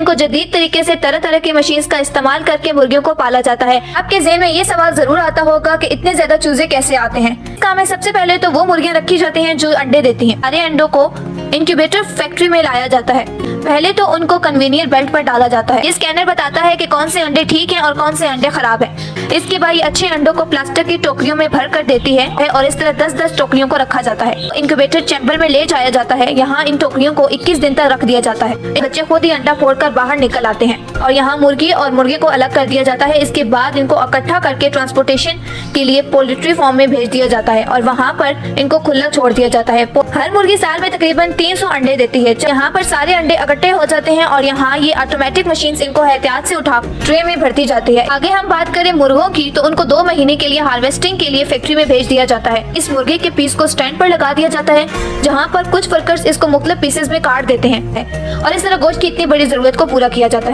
को जदीद तरीके से तरह तरह की मशीन का इस्तेमाल करके मुर्गियों को पाला जाता है। आपके ज़हन में ये सवाल जरूर आता होगा कि इतने ज्यादा चूजे कैसे आते हैं। इसका में सबसे पहले तो वो मुर्गियां रखी जाती हैं जो अंडे देती हैं। सारे अंडों को इंक्यूबेटर फैक्ट्री में लाया जाता है। पहले तो उनको कन्वेनियर बेल्ट पर डाला जाता है। ये स्कैनर बताता है कि कौन से अंडे ठीक हैं और कौन से अंडे खराब हैं। इसके बाद ये अच्छे अंडों को प्लास्टिक की टोकरियों में भर कर देती है और इस तरह 10-10 टोकरियों को रखा जाता है। इंक्यूबेटर चैम्बर में ले जाया जाता है। यहाँ इन टोकरियों को 21 दिन तक रख दिया जाता है। बच्चे खुद ही अंडा फोड़कर बाहर निकल आते हैं और यहाँ मुर्गी और मुर्गे को अलग कर दिया जाता है। इसके बाद इनको इकट्ठा करके ट्रांसपोर्टेशन के लिए पोल्ट्री फार्म में भेज दिया जाता है और वहाँ पर इनको खुला छोड़ दिया जाता है। हर मुर्गी साल में तकरीबन 300 अंडे देती है। यहाँ पर सारे अंडे इकट्ठे हो जाते हैं और यहाँ ये ऑटोमेटिक मशीन इनको एहतियात से उठा ट्रे में भरती जाती है। आगे हम बात करें मुर्गों की, तो उनको 2 महीने के लिए हार्वेस्टिंग के लिए फैक्ट्री में भेज दिया जाता है। इस मुर्गे के पीस को स्टैंड पर लगा दिया जाता है, जहाँ पर कुछ वर्कर्स इसको मुख्तलिफ पीसेस में काट देते हैं और इस तरह गोश्त की इतनी बड़ी जरूरत को पूरा किया जाता है।